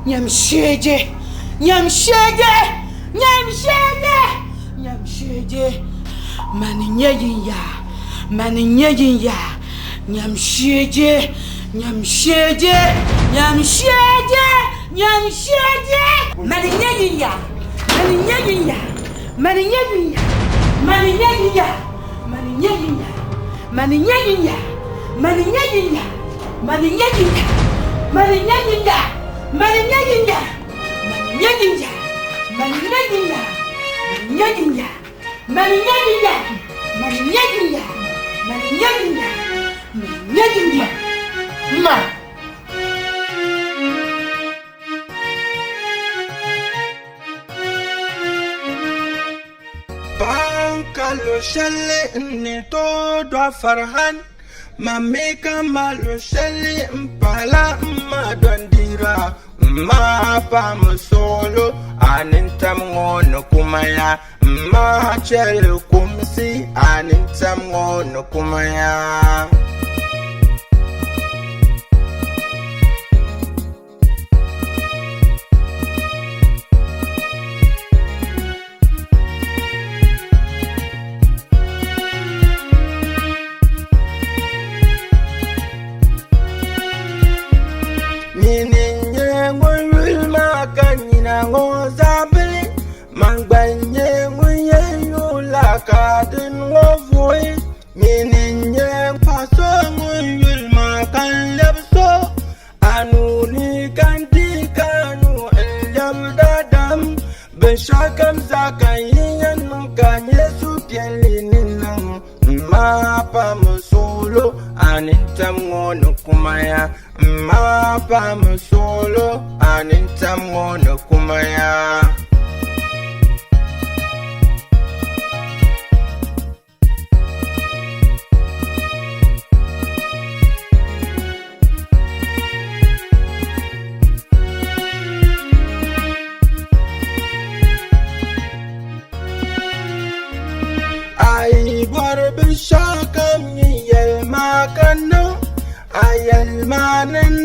Nyamshege. Maninya Yinyaa. Nyamshege. Maninya Yinyaa. Ma. Bankalo shelle ni to do farhan mameka malo shelle mpala madondira ma pa musolo anintam ngono kumaya ma chele kumsi anintam ngono kumaya Ngozabili mangbanye nguye yula kadin ngovoi mininye paso nguyul makan lebso anuni kandi kanu elyam dadam beshakam zakayin kanye supielininang mapa musolo anintam ngono kumaya mapa musolo anintam ngono kumaya ay barbe shakam yel makano ayel manen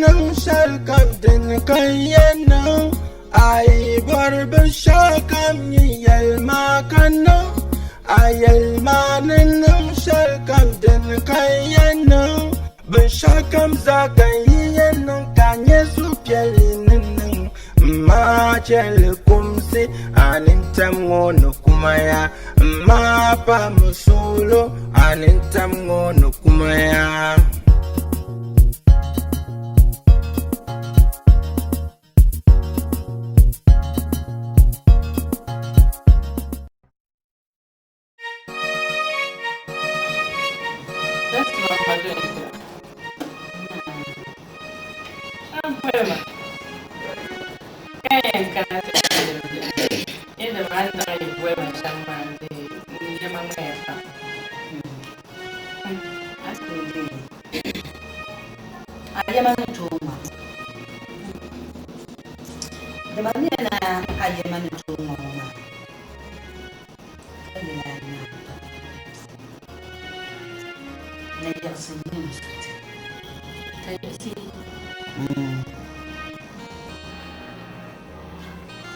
shalkam din kayeno ay barbe shakam yel makano ayel manen shalkam din kayeno beshakam zakayen kanye supielinen ma chele kumsi anintam ngono kumaya ma pa musolo anintam ngono kumaya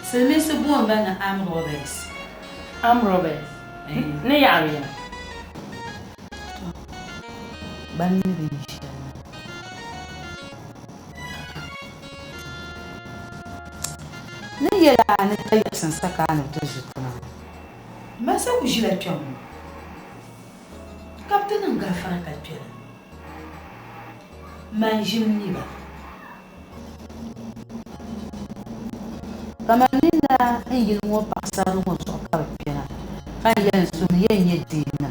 Sylvester Bourne bana Arm Roberts. Ne yariya. Bani bishi. Ne yela ne tayi sansaka na tejutuna. Masa ku jila pion. Captain ngafara ka pion. Manjim ni ba. Kamanina ingil mo paksaru mo so kapya. Kaya suniye dina.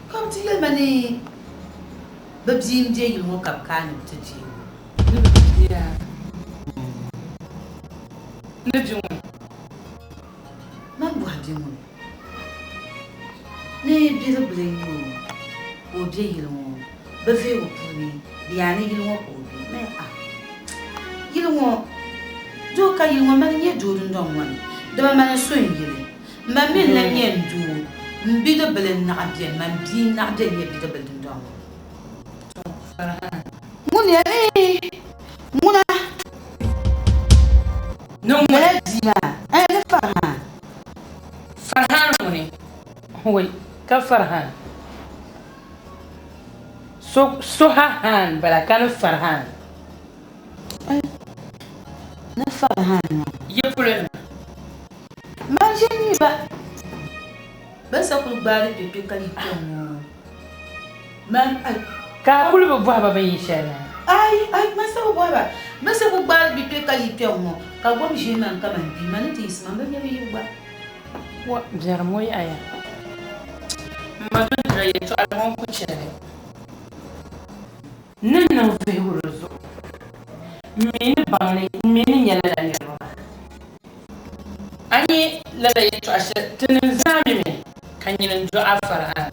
Kamti yel mani babjim je yil mo kapkan tuji. Yeah. Lebjum. Man buhadimu. Ne biza blingu. O je yil mo. Bafe o puni. Biani yil mo ko. Me yilmo do ka yilmo man ye do ndon wan do man so yile man min na ye do mbi do belen na abien man bi na de ye bi do belen ndon mun ya Muna. No Muna dima. Ne Farhan. Farhan muni. Wai, ka Farhan. So han bala kan Farhan. Ne Farhan. Ye pulen. Man jeni ba. Basa ku bari pepe kali tomo. Man Ka kulu bo ba ba yi shana. ai masa ku ba. Basa ku bari pepe kali tomo. Ka gom jena ka man bi man ti isma ba nyabi yuba. Wa jar moy aya. Ma do dra ye to almon ku chere. Nan nan ve wuruzo. Min bangni min nyala da ni ro. Ani la da ye to ashe tinin zami me kan yin do Farhan.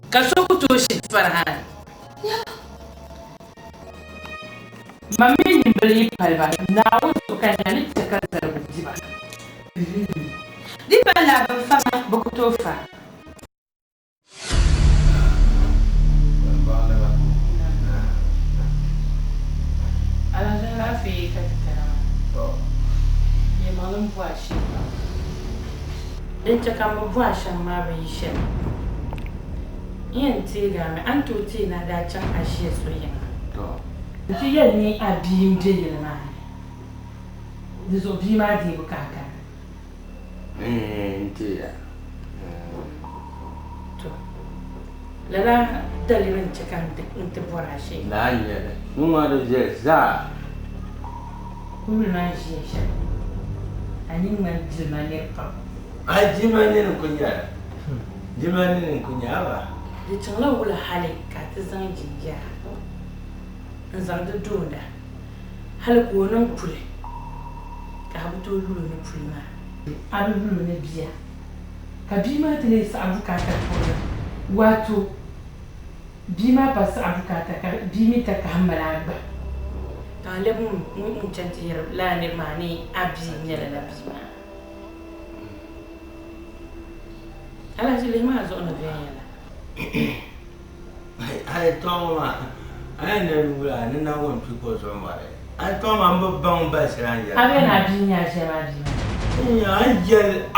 Ka so ku to shi Farhan. Mami ni beli palba na wuto kan ni ta kan zarbu diba. Di ba la ba fama. Boku to fa. Ala jara fi ka tara. Ye malum bwashi. Den ta kan bwashan ma bai shi. Yin ti ga me an to ti na da can ashe soyayya. Ti yan ni abin de yelma. Dizo bi ma di bukaka. Ti ya. To. Lala dalilin cikan ta bora shi. Na nyere. Numa do je za. Kuma na shi shi. Ani man jima ne pa. Ai jimani ne kunya. Jimani ne kunya ba. Da can la wula hali ka ta zan jiya. An zan da donda. Hal ko nan kule. Ka habu to lulu ne fulma. Abu lulu ne biya. Ka bi ma ta ne sa abu ka ta kula. Wato bi ma ba sa abu ka ta ka bi mi ta ka hammala ba. Ta le mun canti yar la ne ma ni abi ne la bi ma. Ala ji le ma zo na biya la. Ai toma. Ai ne wula ni na won fi ko so mare. Ai toma mbo ban ba siran ya. Abe na bi nya she ma di. Ya jel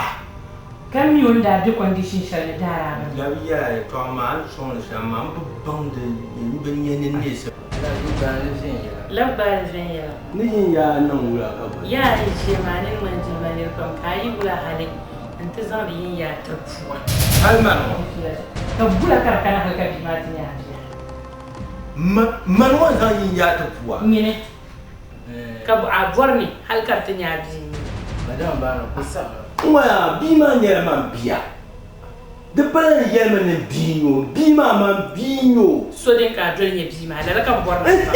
Kan mi wanda bi condition shari dara ba. ya ya toma an so ne sama mbo ban de ni ben yen ne se. Ala ji ba ne sin ya. Labba zan ya. Ni ya nan wula ka ba. Ya yi she ma ne man ji ma ne kan kai wula hali. Anta zan yin ya ta fuwa. Ai man. Ka bula karkana halka bi ma tin ya. Man wa zan yin ya ta fuwa. Ngine. Ka bu aborni halkar tin ya bi. Madam ba na kusa. Wa bi ma nyere man biya. De pa yelma ne biyo, bi ma man biyo. So den ka dole ne bi ma da kan borna ba.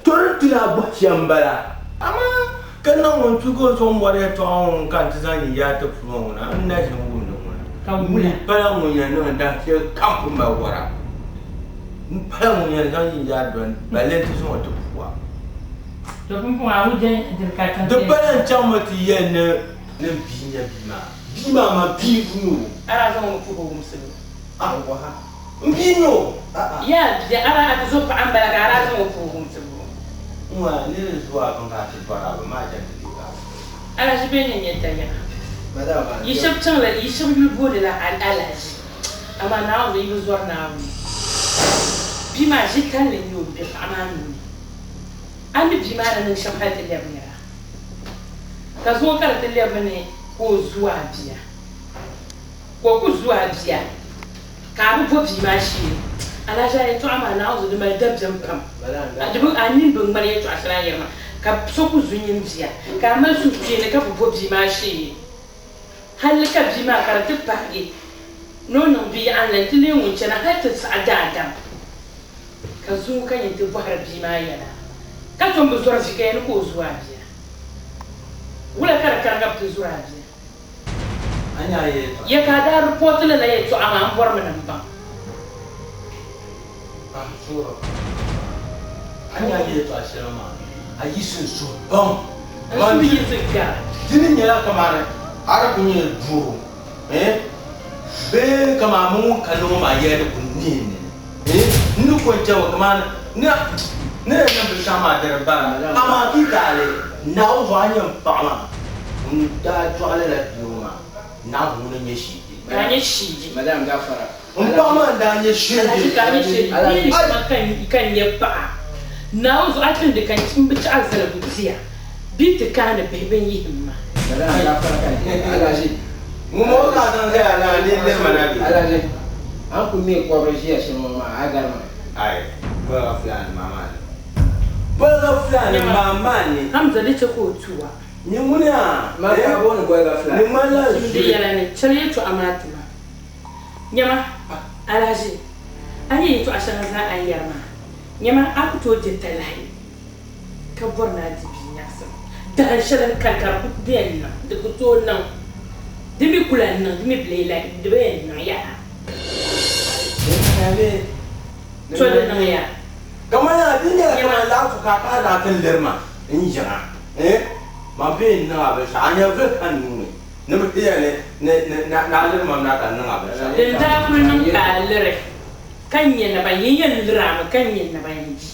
Tor tuna bo chambara. Ama kana won tugo so mware to on kan tizani ya ta fuwa na na jin gundu. Ka wula. Para mun ya no da ke kampu ba wara. Para mun ya zan ya don balenti so to fuwa. To kun a wuje din ka tan. De para chamati yen ne binya bima. Bima ma bi kuno. Ara zan mu fuko gumsulu. Ah wa ha. Mbino. Ya da ara zo fa an balaga ara zan mu fuko gumsulu. Wa ne zuwa kan ka ci fara ba ma jan ta. Ala shi bene ne ta ya. Madam ba. Yi shabtan la yi shabu bode la alaji. Amma na wo yi zuwa na wo. Bi ma shi kan le yo bi amanu. An bi ma nan shan halta da mira. Ka zo kar ta le bane ko zuwa biya. Ko ku zuwa biya. Ka bu bi ma shi. Ala ja to amma na wo da mai dabjam kam. Adibu anin bin mare to asra yarma. Ka so ku zunyin biya. Ka ma su ne ka bu bi ma shi. Halika bi ma karatu page nono bi an la tile wuce na hatta sa'ada adam ka zo kan yin tubu har bi ma yana ka ton bu zuwa shi kai ko zuwa biya wala kar ga tu zuwa biya Anya ye to. ya ka da report la ya to amma an bar mun ba Ah sura. Anya ye to asirama. Ayi sun so bam. an bi yin zikka Dinin ya kamar har kun yi duro. Be kama mun kanu ma ye da kunni ne. Ni ko jawa kamar na ne na bi sama da ba amma ki tare na wanya ba da twale la yoma na hunu ne shi Ganye shi. Madam Gafara. Ba da ne shi Ni kan ya ba. Na uzu atin da kan kin bi ta azara buziya. Bi ta kana beben yi himma. Madam Gafara kan. Alaji. mu mo ka dan sai ana ne ne manabi Alaji. An ku me ko shi ya shi mama agar ma. ai ba fulani mama ne ba fulani mama ne Hamza da ce ko tuwa. ni munya Ma ka bo ni ko ga fulani. ni mala Ndi yala ne chale to amatima. Nyama alaji. Ani to ashana za an yarma. Nyama aku to je talai. Ka borna dibi nyasa. Da shalan kankar ku den na da ku to nan. Dimi kula nan dimi blela debe na ya. To da nan ya. kamar ya dinga kamar la ku ka da kan lerma in jira ma be na ba sa anya fe kan nu ne mu tiya ne na lerma na kan na ba sa Da ta kullun kalire. Kanye na bayin yan lira ma kanye na bayin ji.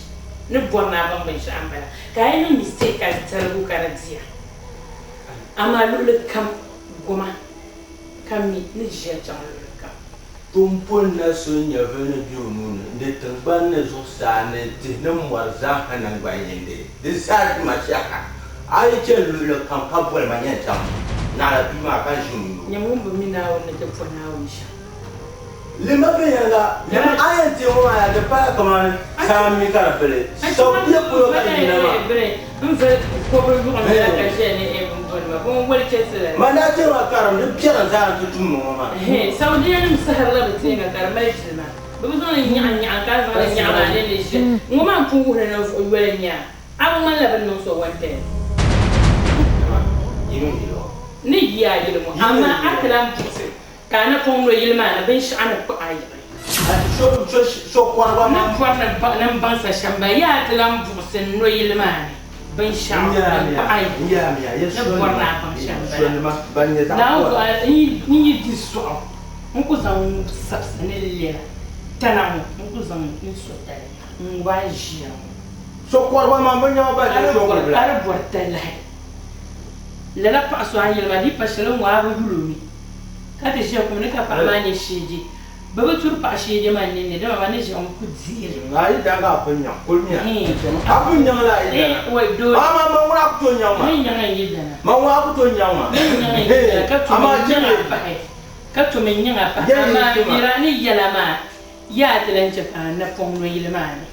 Ni borna ban ban shi ambala. Kai ni mistake ka tarbu karaziya. Amma lulu kam goma. Kami ni jiya jang lulu kam. tumpun na sun ya fe ne bi onu ne tangban ne so sa ne ti ne mwar za hanan ba yin de sa ma sha ai ce lulu kan ka bol ma nya tam na la bi ma kan shi mu Nyamun bu mina wonna ke fona wisha. lima be yanga lima ayen ti mo ya de pa kamar sa mi ka pele so bi ko ka ni na ma Mve ko bu bu on la ka je ne e bu ma ko wol ke sele. mana ce wa karam ne pira za ta tun mo ma He Saudiya ni sahar la bitinga karmai jina. Bu zo ni nya ka za ni nya ma ne shi. Ngoma pu hu na wala nya. Abu man la ban no so wante. Ni ya yilmu amma akalam puse. Kana fongo yilma na bin sha'ana ku ayi. so kwarwa Na ma kwarna nan ban sa shamba ya talam puse no yilma ne. Bin sha'ana ku ayi. ya ya Na kwarna ban shamba. so ma ban ya ta Na ko ni di so. Mun ku zan sabsane le. Tana mun ku zan ni so tare. Mun wa jiya. so kwarwa ma ban ya ba ta so ko bla Ara bortala. Lala pa so ayilma di pa shalom wa rulumi. Kati shi kuma nika fa manye shiji baba tur pa shiji man ne da mama ne shi on ku zire ngai da ga punya kulnya apunya la ida wai do mama ma wa ku to nyama ne nyanga yidana ma wa ku to nyama ama jini ka to men nyanga pa ama mira ni yala ma ya tilanche pa na pon no yilma ne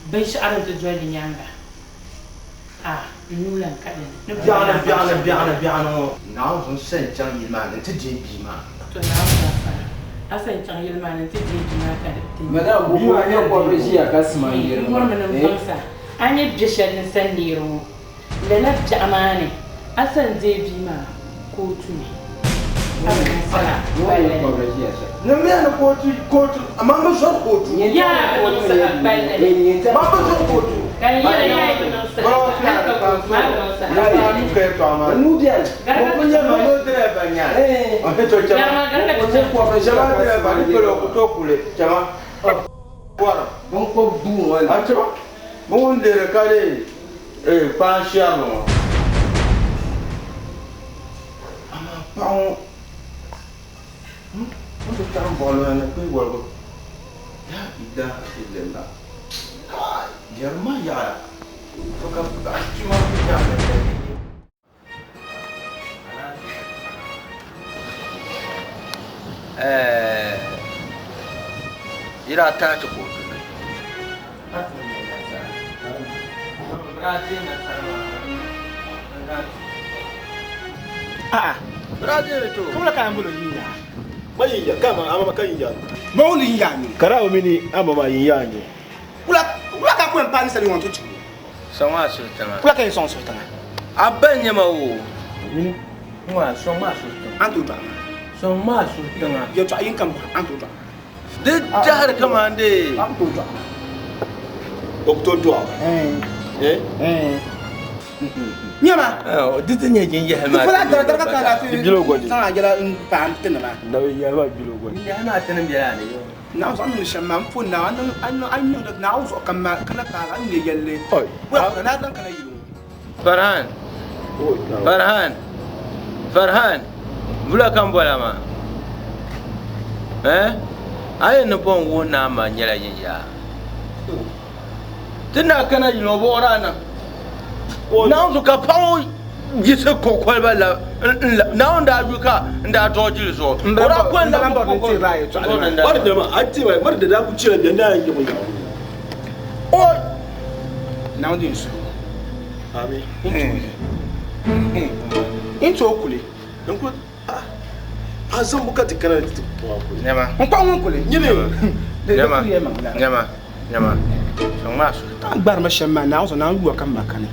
ban shi aran to jodi nyanga nulan kadan biana na so sen chang yilma ne ti je bi ma to na asan chang yilma ne ti je bi ma ka de Madam bu ko ya ko shi ya kasma yir. Anye bishan san niro le na jamane asan je bi ma ko tuni abin sala Wala ko shi ya. ne me na kotu amma ma so kotu ya ko sala balle ma ma so kotu kan ya ibn sala na ni ke to ma Nubian. ko nya ma no dre ba nya o te to chama ko chama dre ba ni ko to kule chama kwara Bon ko bu wala. a chama mo ndere kare pa shiano ama pa o to tan bolo na ko wala ya ida illa Jerma ya to ka cuma ya ira ta ci kotu Brazil to Kuma ka ambulo Yinyaa. Ba Yinyaa kama ama ka Yinyaa. Ba wuli Yinyaa ni. Kara o mini ama ma Yinyaa ni. Kula ka ko en pani sali won to chi. sama sultana Kula ka en son sultana. abanya ma wo Mini wa sama sultana antu ba. sama sultana Yo to ayin kam antu ba. de jahar kamande Antu ba. Doktor to. Nyama. dite nye jin ya ma Kula da ka ka bilo godi Sana jala pa antu na ba. na ya ba bilo godi ya na tanan biya ne yo Now I'm going to man for now. I know that now so can I yelle. Well, another can you? Farhan. Vula kambola ma. Aye no pon wona ma nyala Yinyaa. Tinna kana yino borana. Now so ka pawo yise kokolba la. Now nda duka nda toji so. Ora kwenda ko right. What the ma ati ba mar da ku cire da na yi mu. Oh. Now this. Abi. Into okule. Nko azan bukati kana Nyama. Nko okule. Nyama. Songma su. Agbar ma shema na so na ngu kan makane.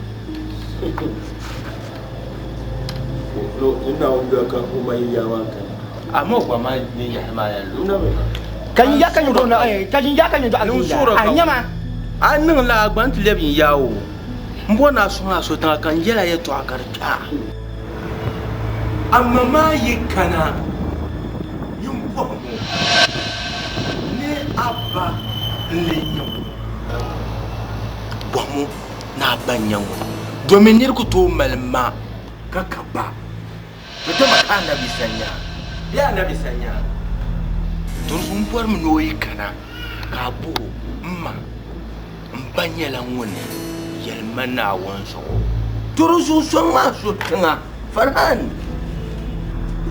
Lo inda ngu ka ko mai yawa kan. Amo kwa ma ni ya ma ya lu. Kan ya kan yo na kan ya kan yo alun nyama. An la agban ti lebin yawo. Mbona so ta kan yela ya to akarta. Amma ma yikana yumpo ne abba lenyo bomu na banyanwo dominir ku to malma kakaba to makana bisanya ya na bisanya to sun por mu no yikana ka bu mma mbanyela ngone yelmana wonso to so so ma so tinga Farhan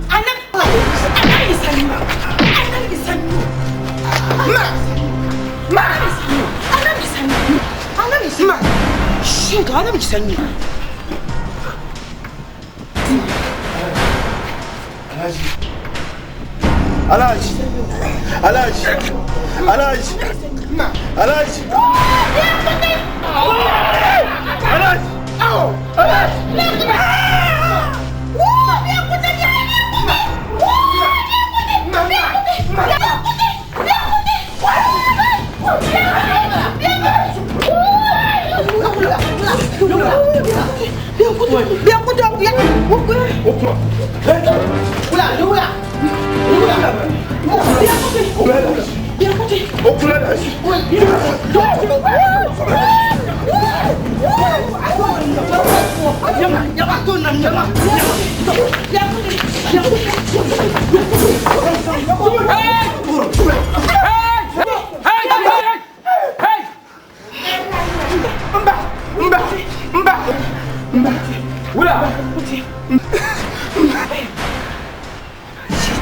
Anak isanyo. Shit, anak isanyo.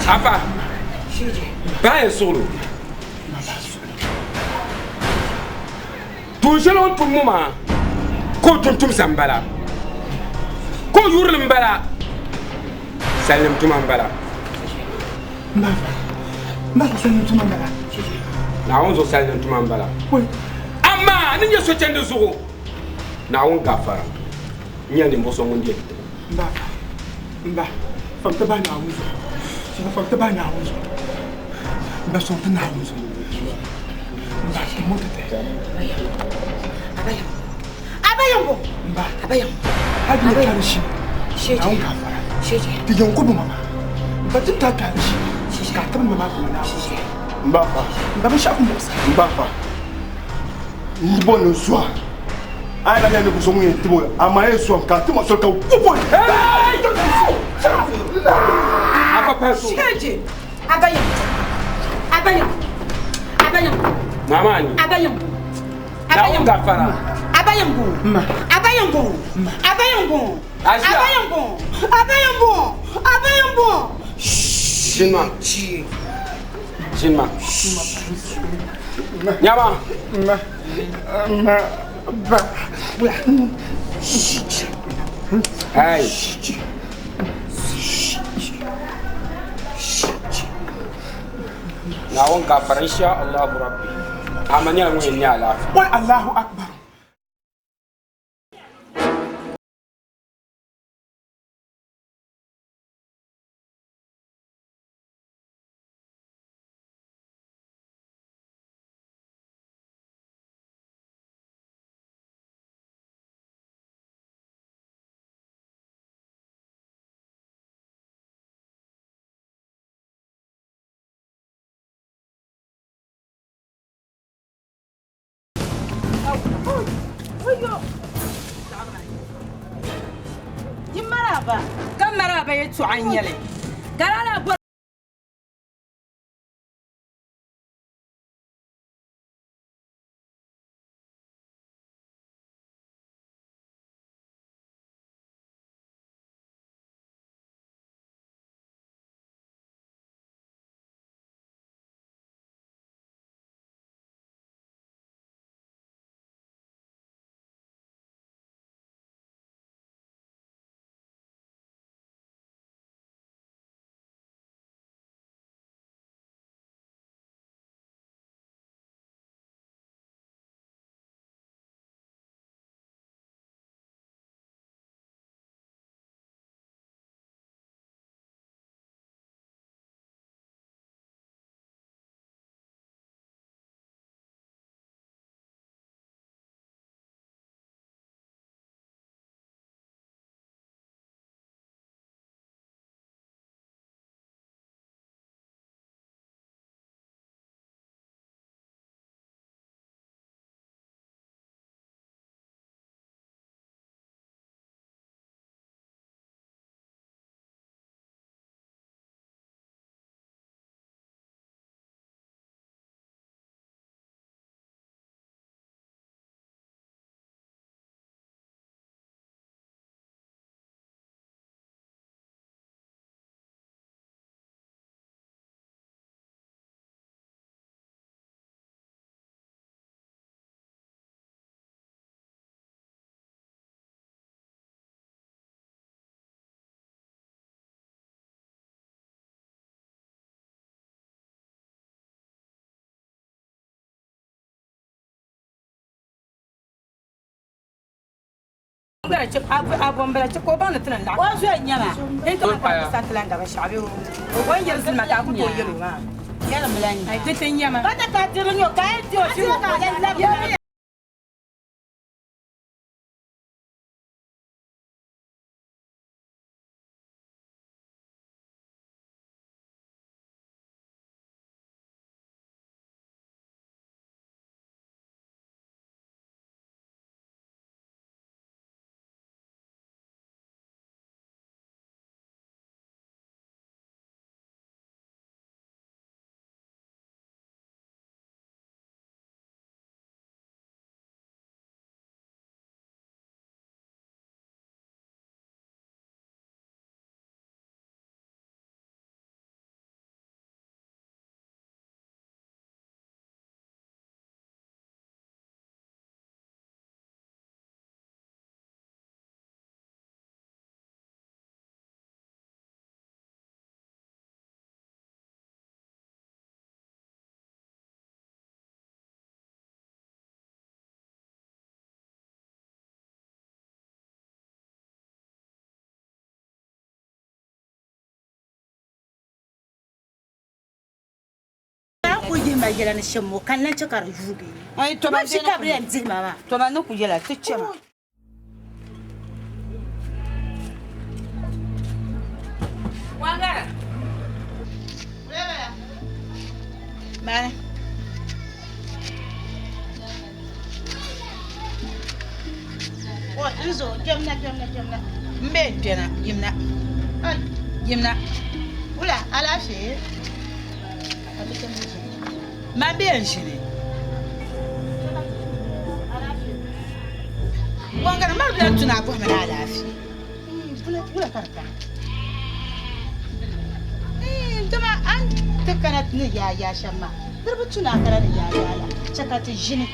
Apa? Bae solo. Tu jelo tumuma. Ko tum sambala. Ko yurlim bala. Salim tumambala. Mbak salim tumambala. Na onzo salim tumambala. Amma ninje so chende zugo. Na on gafara. Nyande mboso ngunje. Mbak. Famta bana onzo. Famta bana onzo. Mbak somta na onzo. Mbak motate. Abayambo. Mbak. Abayambo. Hadi ya karishi. Sheje. Na on gafara. Sheje. Ti jonko bu mama. Mbak ta karishi. Ka ta mama ko na. Mbak. Mbak shafu mbosa. Mbak. Mbona swa. Ai la ne kusomu yetibo amaye swa ka timo so ka upo. Apa peso? Sheje. Abayambo. Mama ni. Abayambo. Na on gafara. Abayambo. Jinma. Nyama. Hey. Na on gafara insha Allah rabbi. Amanya mu Yinyaa la. Wal Allahu akbar. Maraba. Kan maraba yetu anyele. Galala bo ngara ci abon bala ci ko ba na tunan la wa zo nyama en to ka sa tulan gaba shabe o gon yar sun mata ku to yelo ma yalla mulani ai te nyama ba ta ka tiro nyo ka ti o ci ko ga la ma yela ni shemo kan nan ci kar juge ai to ba shi kabriyan ji mama to ba ku yela tucce ma wangara ma o inzo jamna mbe tena yimna ula ala fi ma bien shine wangara ma biya tuna ko me alafi bula karta tuma an takanat ni ya shamma dirbu tuna kana ni ya la chakati jini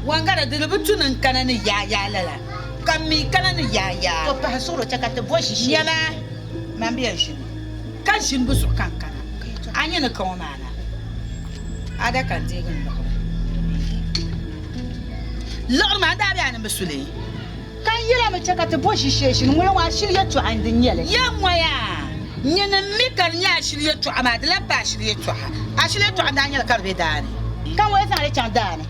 wangara dirbu tunan kana ni ya la kammi kana ni ya to pa soro chakati boshi shi yala ma bien shine kan shin busu kankana anya na kawo mana ada kan tegen lor ma da biya na basule kan yira mu chaka ta boshi sheshi mu wa shirye to an din yele yamwaya nyana mikar nya shirye to amada la ba shirye to a shirye to an yele karbe dani kan wai san chan dani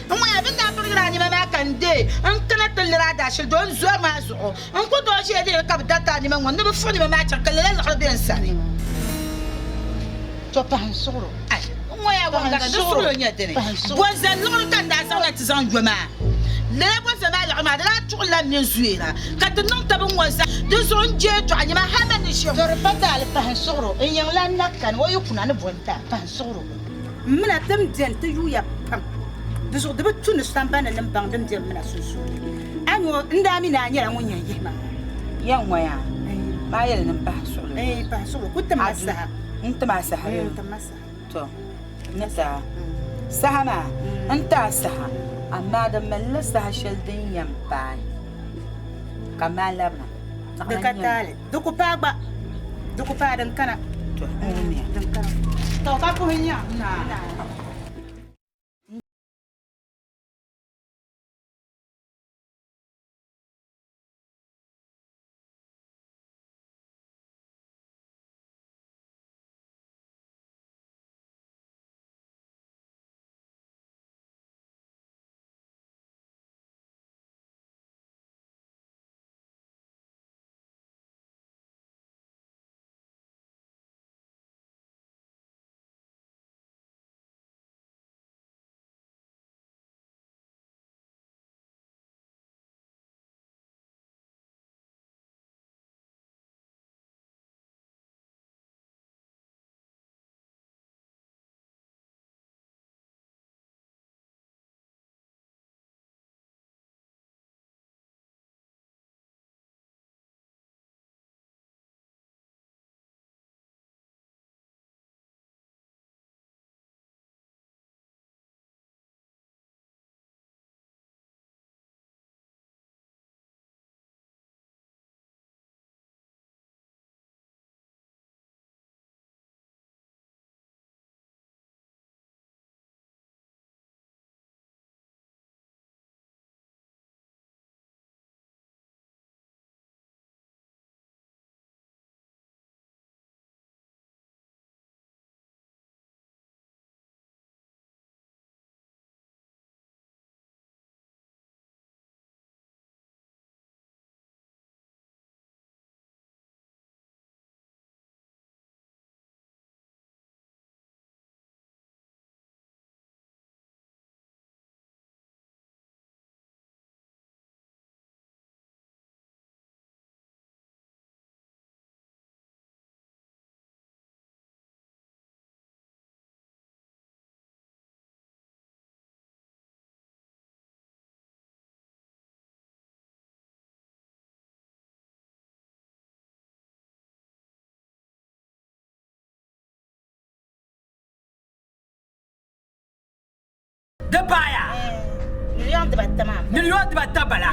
mu ya bin da burgira ni ma kan de an kana talira da shi don zo ma zo an ko do shi de ka data ni ma wanda bu funi ma chan kalala la harbe sani to pa soro ai moya wanga do suru nya tene bonza lolu kan da sa na tizan joma le bonza ba la ma da la min zuira ka ta non ta bon wasa de son je to anyama hama ni shi dor badal pa soro en yang la nakkan wo yukuna ne bonta pa soro mina tam den ta yuya pam de so de betu ne stambana nan bang dem dem mina susu anyo ndami na nyara munya yema yan waya ma yel nan pa soro kuta masa انت مع سحر انت مسح تو نسا سحنا انت سحا اما دم لسه شلدين يمباي كمان لبنا دكتال دوكو باغبا دوكو بادن كنا تو امي دن كنا تو كاكو هنيا دبايا مليون دبا تمام مليون دبا تبلا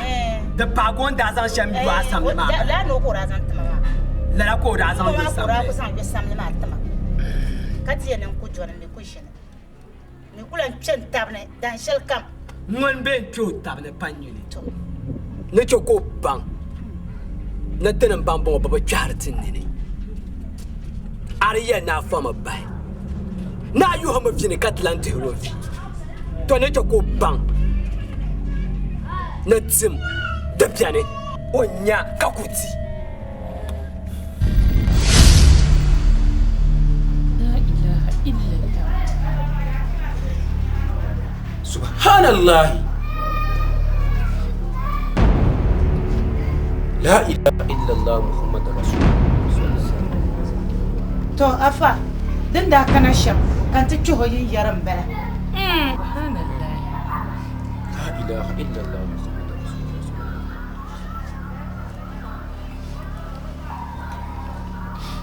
دباغون دازان شام يوا سام ما لا نو كورازان تمام لا لا كورازان ما سام كورا كسان بسام ما تمام كاتي نن كوجونا مي كوشن مي كولان تشن تابني دان شل كام نون بين تو تابني بانيولي تو نچوكو بان نتنن بان بون بابا چارتين ني ariya na fama bai na yu hama fini katlanti rofi to ne ko ban na tim da piane onya kakuti la ilaha illallah subhanallah la ilaha illallah muhammadur rasulullah to afa din da kana sham kan ta ciho yin yaran bala subhanallah la ilaha illallah muhammadur rasulullah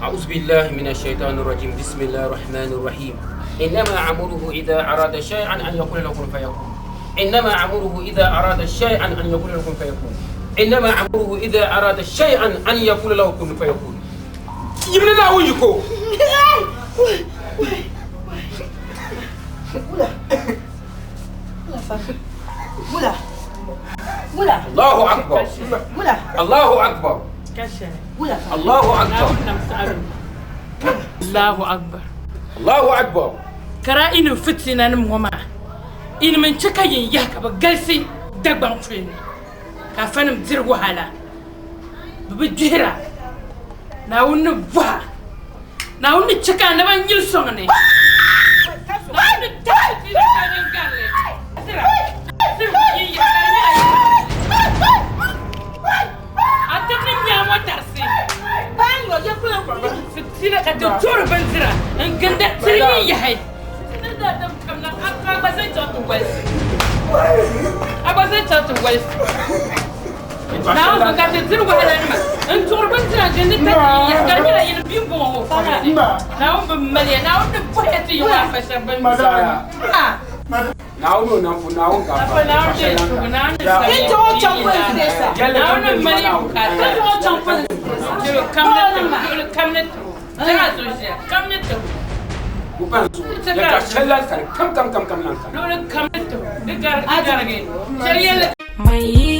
أعوذ بالله من الشيطان الرجيم بسم الله الرحمن الرحيم إنما عمره إذا أراد شيئا أن يقول له كن فيكون إنما عمره إذا أراد شيئا أن يقول له كن فيكون إنما عمره إذا أراد شيئا أن يقول له كن فيكون يبني لا ويكو ولا الله أكبر ولا الله أكبر كشف ولا الله أكبر الله أكبر الله أكبر كرا إنه فتنا نموما إن من شكاين ياك بجلسي دبان فين كافن مدير وهلا ببجهرة ناون بوا ناون شكا نبان يلسوني ناون تاجي نكانين كارلي gwalsi aba sai ta gwalsi na on ka te zirgo halalma in turban tana jin ta ya garbi da yin bimbo mo fara na on be mali na on ko heti yo fa shabban na on na fu na on ka fa na on de tu na on Kin to champion desa. na on mali ka ta to champion to kamnet tana so shi kamnet bukan su ya ka shallan kan kam nan kan dole kamnet to digar ge shari'a mai